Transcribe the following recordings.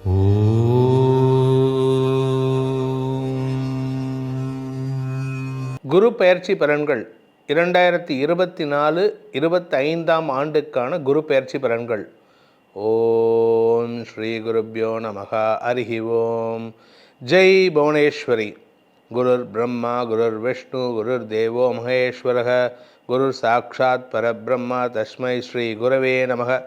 குரு பெயர்ச்சி பலன்கள் 2024-25 ஆண்டுக்கான குரு பெயர்ச்சி பலன்கள். ஓம் ஸ்ரீ குருப்யோ நமஹ. ஹரிஹி ஓம். ஜெய் புவனேஸ்வரி. குருர் பிரம்மா குருர் விஷ்ணு குருர் தேவோ மகேஸ்வரக குருர் சாட்சாத் பரபிரம்மா தஸ்மை ஸ்ரீ குரவே நமக.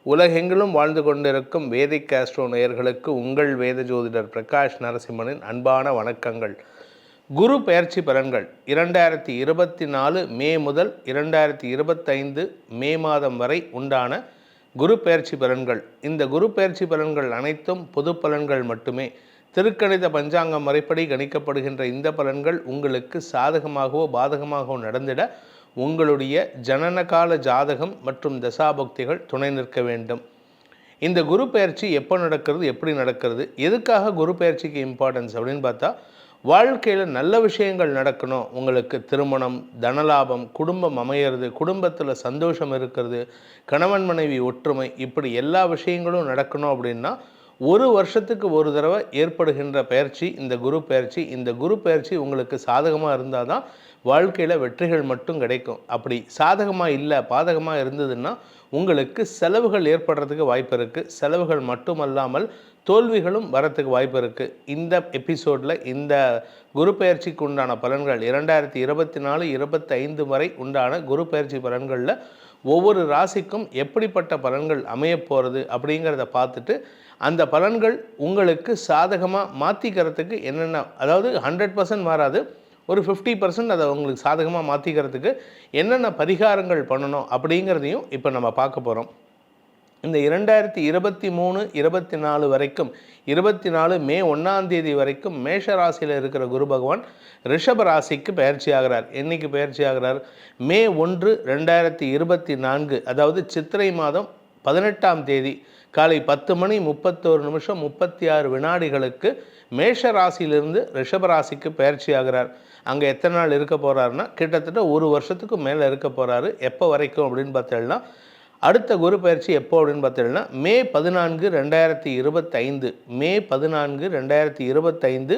உலகெங்கிலும் வாழ்ந்து கொண்டிருக்கும் வேதிக் ஆஸ்ட்ரோ நேயர்களுக்கு உங்கள் வேத ஜோதிடர் பிரகாஷ் நரசிம்மனின் அன்பான வணக்கங்கள். குரு பெயர்ச்சி பலன்கள் 2024 மே முதல் 2025 மே மாதம் வரை உண்டான குரு பெயர்ச்சி பலன்கள். இந்த குரு பெயர்ச்சி பலன்கள் அனைத்தும் பொது பலன்கள் மட்டுமே. திருக்கணித பஞ்சாங்கம் முறைப்படி கணிக்கப்படுகின்ற இந்த பலன்கள் உங்களுக்கு சாதகமாகவோ பாதகமாகவோ நடந்திட உங்களுடைய ஜனனகால ஜாதகம் மற்றும் தசாபக்திகள் துணை நிற்க வேண்டும். இந்த குரு பெயர்ச்சி எப்போ நடக்கிறது, எப்படி நடக்கிறது, எதுக்காக குரு பெயர்ச்சிக்கு இம்பார்ட்டன்ஸ் அப்படின்னு பார்த்தா, வாழ்க்கையில் நல்ல விஷயங்கள் நடக்கணும், உங்களுக்கு திருமணம், தனலாபம், குடும்பம் அமையிறது, குடும்பத்தில் சந்தோஷம் இருக்கிறது, கணவன் மனைவி ஒற்றுமை, இப்படி எல்லா விஷயங்களும் நடக்கணும் அப்படின்னா ஒரு வருஷத்துக்கு ஒரு தடவை ஏற்படுகின்ற பயிற்சி இந்த குரு பயிற்சி. இந்த குரு பயிற்சி உங்களுக்கு சாதகமாக இருந்தால் தான் வாழ்க்கையில் வெற்றிகள் மட்டும் கிடைக்கும். அப்படி சாதகமாக இல்லை, பாதகமாக இருந்ததுன்னா உங்களுக்கு செலவுகள் ஏற்படுறதுக்கு வாய்ப்பு இருக்குது. செலவுகள் மட்டுமல்லாமல் தோல்விகளும் வரத்துக்கு வாய்ப்பு இருக்குது. இந்த எபிசோடில் இந்த குரு பயிற்சிக்கு உண்டான பலன்கள் 2024-25 வரை உண்டான குரு பயிற்சி பலன்களில் ஒவ்வொரு ராசிக்கும் எப்படிப்பட்ட பலன்கள் அமைய போகிறது அப்படிங்கிறத பார்த்துட்டு அந்த பலன்கள் உங்களுக்கு சாதகமாக மாற்றிக்கிறதுக்கு என்னென்ன, அதாவது 100% மாறாது, ஒரு 50% அதை உங்களுக்கு சாதகமாக மாற்றிக்கிறதுக்கு என்னென்ன பரிகாரங்கள் பண்ணணும் அப்படிங்கிறதையும் இப்போ நம்ம பார்க்க போகிறோம். இந்த 2023-24 வரைக்கும் 24 மே 1 வரைக்கும் மேஷ ராசியில் இருக்கிற குரு பகவான் ரிஷப ராசிக்கு பயிற்சி ஆகிறார். என்னைக்கு பயிற்சி ஆகிறார்? மே 1, 2024, அதாவது சித்திரை மாதம் 18 காலை 10:31:36 மேஷ ராசியிலிருந்து ரிஷப ராசிக்கு பயிற்சி ஆகிறார். அங்கே எத்தனை நாள் இருக்க போகிறாருன்னா கிட்டத்தட்ட ஒரு வருஷத்துக்கு மேலே இருக்க போகிறாரு. எப்போ வரைக்கும் அப்படின்னு பார்த்தீங்கன்னா, அடுத்த குரு பயிற்சி எப்போ அப்படின்னு பார்த்தீங்கன்னா மே 14, 2025 மே 14, 2025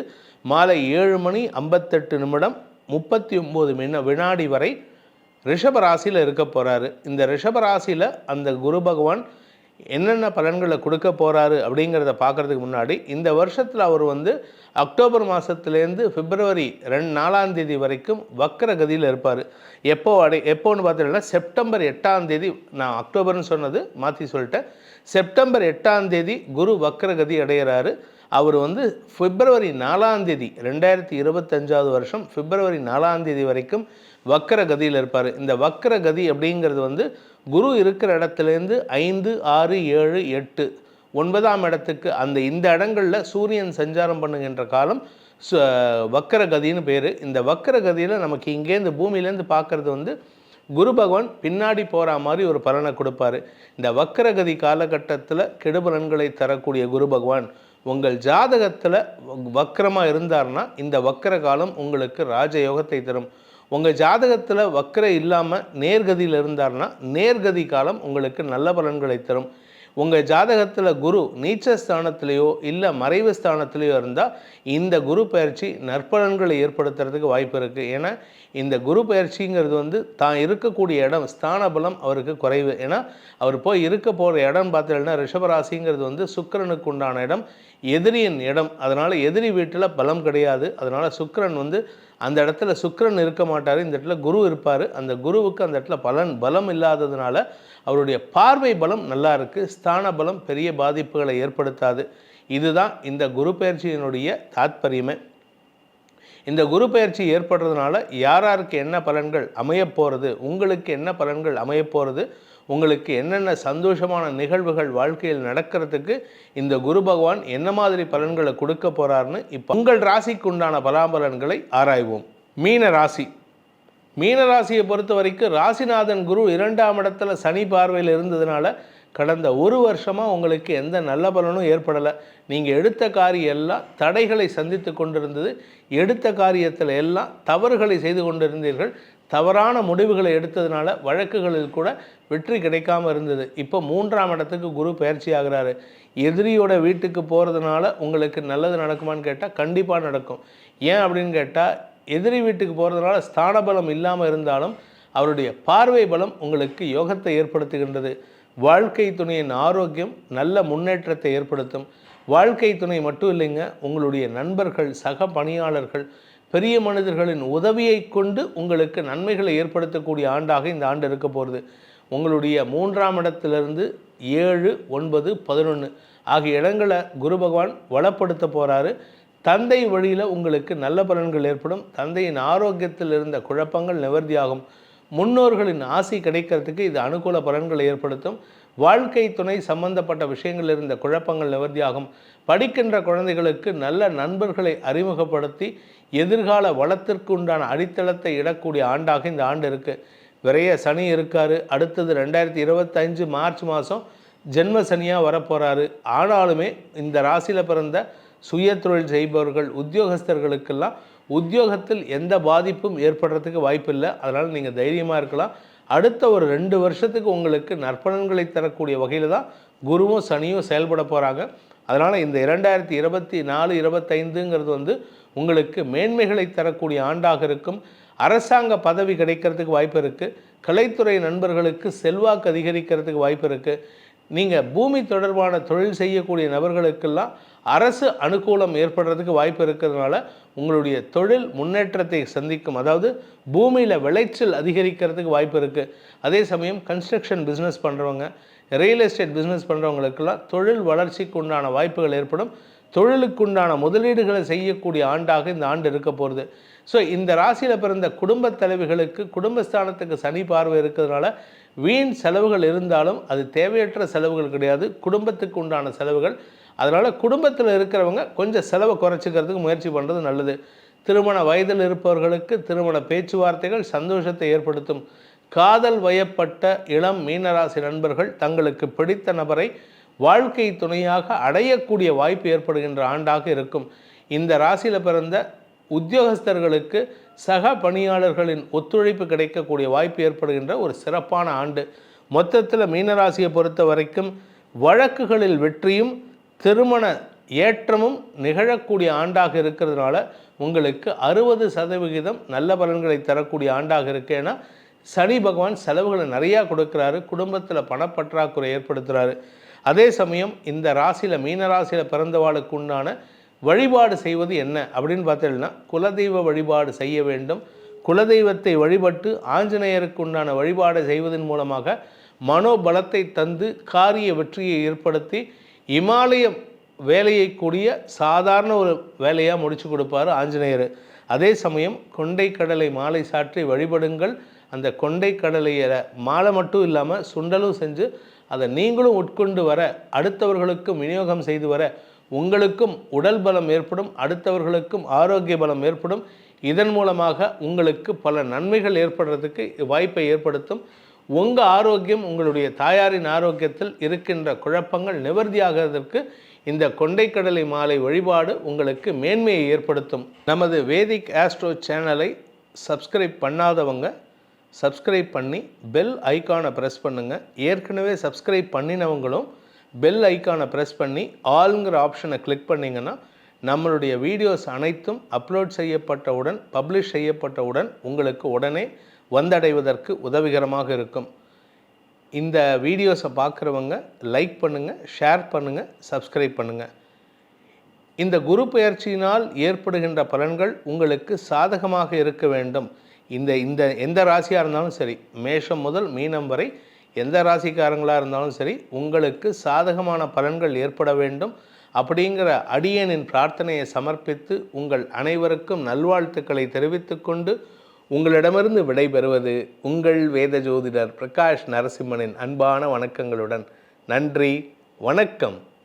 மாலை 7:58:39 வினாடி வரை ரிஷப ராசியில் இருக்க போகிறாரு. இந்த ரிஷப ராசியில் அந்த குரு பகவான் என்னென்ன பலன்களை கொடுக்க போகிறாரு அப்படிங்கிறத பார்க்குறதுக்கு முன்னாடி, இந்த வருஷத்தில் அவர் அக்டோபர் மாதத்துலேருந்து பிப்ரவரி 4 வரைக்கும் வக்கர கதியில் இருப்பார். எப்போன்னு பார்த்தீங்கன்னா செப்டம்பர் 8, நான் அக்டோபர்னு சொன்னது மாற்றி சொல்லிட்டேன், செப்டம்பர் 8 குரு வக்கர கதி அடைகிறாரு. அவர் பிப்ரவரி 4, 2025 வருஷம் பிப்ரவரி 4 வரைக்கும் வக்கர கதியில் இருப்பார். இந்த வக்கர கதி அப்படிங்கிறது குரு இருக்கிற இடத்துலேருந்து 5, 6, 7, 8, 9ஆம் இடத்துக்கு இந்த இடங்களில் சூரியன் சஞ்சாரம் பண்ணுகின்ற காலம் வக்கர கதின்னு பேர். இந்த வக்கர கதியில் நமக்கு இங்கேருந்து பூமியிலேருந்து பார்க்குறது குரு பகவான் பின்னாடி போகிற மாதிரி ஒரு பலனை கொடுப்பார். இந்த வக்கரகதி காலகட்டத்தில் கெடுபலன்களை தரக்கூடிய குரு பகவான் உங்கள் ஜாதகத்தில் வக்கரமாக இருந்தார்னா இந்த வக்கர காலம் உங்களுக்கு ராஜயோகத்தை தரும். உங்கள் ஜாதகத்தில் வக்கரை இல்லாமல் நேர்கதியில் இருந்தார்னா நேர்கதி காலம் உங்களுக்கு நல்ல பலன்களை தரும். உங்கள் ஜாதகத்தில் குரு நீச்ச ஸ்தானத்திலேயோ இல்லை மறைவு ஸ்தானத்திலேயோ இருந்தால் இந்த குரு பயிற்சி நற்பலன்களை ஏற்படுத்துறதுக்கு வாய்ப்பு இருக்குது. ஏன்னா இந்த குரு பயிற்சிங்கிறது தான் இருக்கக்கூடிய இடம் ஸ்தான பலம் அவருக்கு குறைவு. ஏன்னா அவர் போய் இருக்க போகிற இடம் பார்த்தீங்கன்னா ரிஷபராசிங்கிறது சுக்கிரனுக்கு உண்டான இடம், எதிரியின் இடம். அதனால் எதிரி வீட்டில் பலம் கிடையாது. அதனால் சுக்கிரன் அந்த இடத்துல சுக்கிரன் இருக்க மாட்டார், இந்த இடத்துல குரு இருப்பார். அந்த குருவுக்கு அந்த இடத்துல பலம் இல்லாததுனால அவருடைய பார்வை பலம் நல்லா இருக்குது, ஸ்தான பலம் பெரிய பாதிப்புகளை ஏற்படுத்தாது. இதுதான் இந்த குரு பயிற்சியினுடைய தாத்பரியமே. இந்த குரு பயிற்சி ஏற்படுறதுனால யாருக்கு என்ன பலன்கள் அமையப்போகிறது, உங்களுக்கு என்ன பலன்கள் அமையப்போகிறது, உங்களுக்கு என்னென்ன சந்தோஷமான நிகழ்வுகள் வாழ்க்கையில் நடக்கிறதுக்கு இந்த குரு பகவான் என்ன மாதிரி பலன்களை கொடுக்க போகிறாருன்னு இப்போ உங்கள் ராசிக்கு உண்டான பலாபலன்களை ஆராய்வோம். மீன ராசி. மீனராசியை பொறுத்த வரைக்கும் ராசிநாதன் குரு 2ஆம் இடத்துல சனி பார்வையில் இருந்ததுனால கடந்த ஒரு வருஷமாக உங்களுக்கு எந்த நல்ல பலனும் ஏற்படலை. நீங்கள் எடுத்த காரியம் எல்லாம் தடைகளை சந்தித்து கொண்டிருந்தது. எடுத்த காரியத்தில் எல்லாம் தவறுகளை செய்து கொண்டிருந்தீர்கள். தவறான முடிவுகளை எடுத்ததுனால வழக்குகளில் கூட வெற்றி கிடைக்காம இருந்தது. இப்போ 3ஆம் இடத்துக்கு குரு பயிற்சி ஆகிறாரு. எதிரியோட வீட்டுக்கு போகிறதுனால உங்களுக்கு நல்லது நடக்குமான்னு கேட்டால் கண்டிப்பாக நடக்கும். ஏன் அப்படின்னு கேட்டால், எதிரி வீட்டுக்கு போகிறதுனால ஸ்தான பலம் இல்லாமல் இருந்தாலும் அவருடைய பார்வை பலம் உங்களுக்கு யோகத்தை ஏற்படுத்துகின்றது. வாழ்க்கை துணையின் ஆரோக்கியம் நல்ல முன்னேற்றத்தை ஏற்படுத்தும். வாழ்க்கை துணை மட்டும் இல்லைங்க, உங்களுடைய நண்பர்கள், சக பணியாளர்கள், பெரிய மனிதர்களின் உதவியை கொண்டு உங்களுக்கு நன்மைகளை ஏற்படுத்தக்கூடிய ஆண்டாக இந்த ஆண்டு இருக்க போகிறது. உங்களுடைய 3ஆம் இடத்திலிருந்து 7, 9, 11 ஆகிய இடங்களை குரு பகவான் வளப்படுத்த போகிறாரு. தந்தை வழியில் உங்களுக்கு நல்ல பலன்கள் ஏற்படும். தந்தையின் ஆரோக்கியத்தில் இருந்த குழப்பங்கள் நிவர்த்தியாகும். முன்னோர்களின் ஆசி கிடைக்கிறதுக்கு இது அனுகூல பலன்களை ஏற்படுத்தும். வாழ்க்கை துணை சம்பந்தப்பட்ட விஷயங்கள் இருந்த குழப்பங்கள் நிவர்த்தியாகும். படிக்கின்ற குழந்தைகளுக்கு நல்ல நண்பர்களை அறிமுகப்படுத்தி எதிர்கால வளத்திற்கு உண்டான அடித்தளத்தை இடக்கூடிய ஆண்டாக இந்த ஆண்டு இருக்குது. விரைய சனி இருக்கார். அடுத்தது 2025 மார்ச் மாதம் ஜென்ம சனியாக வரப்போகிறாரு. ஆனாலுமே இந்த ராசியில் பிறந்த சுய தொழில் செய்பவர்கள், உத்தியோகஸ்தர்களுக்கெல்லாம் உத்தியோகத்தில் எந்த பாதிப்பும் ஏற்படுறதுக்கு வாய்ப்பில்லை. அதனால் நீங்கள் தைரியமாக இருக்கலாம். அடுத்த ஒரு 2 வருஷத்துக்கு உங்களுக்கு நற்பலன்களை தரக்கூடிய வகையில் தான் குருவும் சனியும் செயல்பட போகிறாங்க. அதனால் இந்த 2024, 25ங்கிறது உங்களுக்கு மேன்மைகளை தரக்கூடிய ஆண்டாக இருக்கும். அரசாங்க பதவி கிடைக்கிறதுக்கு வாய்ப்பு இருக்குது. கலைத்துறை நண்பர்களுக்கு செல்வாக்கு அதிகரிக்கிறதுக்கு வாய்ப்பு இருக்குது. நீங்கள் பூமி தொடர்பான தொழில் செய்யக்கூடிய நபர்களுக்கெல்லாம் அரசு அனுகூலம் ஏற்படுறதுக்கு வாய்ப்பு இருக்கிறதுனால உங்களுடைய தொழில் முன்னேற்றத்தை சந்திக்கும். அதாவது பூமியில் விளைச்சல் அதிகரிக்கிறதுக்கு வாய்ப்பு இருக்குது. அதே சமயம் கன்ஸ்ட்ரக்ஷன் பிஸ்னஸ் பண்ணுறவங்க, ரியல் எஸ்டேட் பிஸ்னஸ் பண்ணுறவங்களுக்கெல்லாம் தொழில் வளர்ச்சிக்கு உண்டான வாய்ப்புகள் ஏற்படும். தொழிலுக்குண்டான முதலீடுகளை செய்யக்கூடிய ஆண்டாக இந்த ஆண்டு இருக்க போகிறது. ஸோ இந்த ராசியில் பிறந்த குடும்ப தலைவிகளுக்கு குடும்பஸ்தானத்துக்கு சனி பார்வை இருக்கிறதுனால வீண் செலவுகள் இருந்தாலும் அது தேவையற்ற செலவுகள் கிடையாது, குடும்பத்துக்கு உண்டான செலவுகள். அதனால் குடும்பத்தில் இருக்கிறவங்க கொஞ்சம் செலவை குறைச்சிக்கிறதுக்கு முயற்சி பண்ணுறது நல்லது. திருமண வயதில் இருப்பவர்களுக்கு திருமண பேச்சுவார்த்தைகள் சந்தோஷத்தை ஏற்படுத்தும். காதல் வயப்பட்ட இளம் மீனராசி நண்பர்கள் தங்களுக்கு பிடித்த நபரை வாழ்க்கை துணையாக அடையக்கூடிய வாய்ப்பு ஏற்படுகின்ற ஆண்டாக இருக்கும். இந்த ராசியில் பிறந்த உத்தியோகஸ்தர்களுக்கு சக பணியாளர்களின் ஒத்துழைப்பு கிடைக்கக்கூடிய வாய்ப்பு ஏற்படுகின்ற ஒரு சிறப்பான ஆண்டு. மொத்தத்தில் மீனராசியை பொறுத்த வரைக்கும் வழக்குகளில் வெற்றியும் திருமண ஏற்றமும் நிகழக்கூடிய ஆண்டாக இருக்கிறதுனால உங்களுக்கு 60% நல்ல பலன்களை தரக்கூடிய ஆண்டாக இருக்கு. ஏன்னா சனி பகவான் செலவுகளை நிறையா கொடுக்குறாரு, குடும்பத்தில் பணப்பற்றாக்குறை ஏற்படுத்துகிறாரு. அதே சமயம் இந்த ராசியில் மீனராசியில் பிறந்தவாளுக்கு உண்டான வழிபாடு செய்வது என்ன அப்படின்னு பார்த்தீங்கன்னா, குலதெய்வ வழிபாடு செய்ய வேண்டும். குலதெய்வத்தை வழிபட்டு ஆஞ்சநேயருக்கு உண்டான வழிபாடு செய்வதன் மூலமாக மனோபலத்தை தந்து காரிய வெற்றியை ஏற்படுத்தி இமாலயம் வேலையை கூடிய சாதாரண ஒரு வேலையாக முடிச்சு கொடுப்பார் ஆஞ்சநேயர். அதே சமயம் கொண்டை கடலை மாலை சாற்றி வழிபடுங்கள். அந்த கொண்டை கடலையை மாலை மட்டும் இல்லாமல் சுண்டலும் செஞ்சு அதை நீங்களும் உட்கொண்டு வர, அடுத்தவர்களுக்கும் விநியோகம் செய்து வர உங்களுக்கும் உடல் பலம் ஏற்படும், அடுத்தவர்களுக்கும் ஆரோக்கிய பலம் ஏற்படும். இதன் மூலமாக உங்களுக்கு பல நன்மைகள் ஏற்படுறதுக்கு வாய்ப்பை ஏற்படுத்தும். உங்கள் ஆரோக்கியம், உங்களுடைய தாயாரின் ஆரோக்கியத்தில் இருக்கின்ற குழப்பங்கள் நிவர்த்தியாகிறதுக்கு இந்த கொண்டைக்கடலை மாலை வழிபாடு உங்களுக்கு மேன்மையை ஏற்படுத்தும். நமது வேதிக் ஆஸ்ட்ரோ சேனலை சப்ஸ்கிரைப் பண்ணாதவங்க சப்ஸ்கிரைப் பண்ணி பெல் ஐக்கானை ப்ரெஸ் பண்ணுங்கள். ஏற்கனவே சப்ஸ்கிரைப் பண்ணினவங்களும் பெல் ஐக்கானை ப்ரெஸ் பண்ணி ஆல்ங்கிற ஆப்ஷனை கிளிக் பண்ணிங்கன்னா நம்மளுடைய வீடியோஸ் அனைத்தும் அப்லோட் செய்யப்பட்டவுடன், பப்ளிஷ் செய்யப்பட்டவுடன் உங்களுக்கு உடனே வந்தடைவதற்கு உதவிகரமாக இருக்கும். இந்த வீடியோஸை பார்க்குறவங்க லைக் பண்ணுங்கள், ஷேர் பண்ணுங்கள், சப்ஸ்கிரைப் பண்ணுங்கள். இந்த குரு பெயர்ச்சியினால் ஏற்படுகின்ற பலன்கள் உங்களுக்கு சாதகமாக இருக்க வேண்டும். இந்த எந்த ராசியாக இருந்தாலும் சரி, மேஷம் முதல் மீனம் வரை எந்த ராசிக்காரங்களாக இருந்தாலும் சரி, உங்களுக்கு சாதகமான பலன்கள் ஏற்பட வேண்டும் அப்படிங்கிற அடியேனின் பிரார்த்தனையை சமர்ப்பித்து உங்கள் அனைவருக்கும் நல்வாழ்த்துக்களை தெரிவித்துக்கொண்டு உங்களிடமிருந்து விடைபெறுவது உங்கள் வேத ஜோதிடர் பிரகாஷ் நரசிம்மனின் அன்பான வணக்கங்களுடன். நன்றி, வணக்கம்.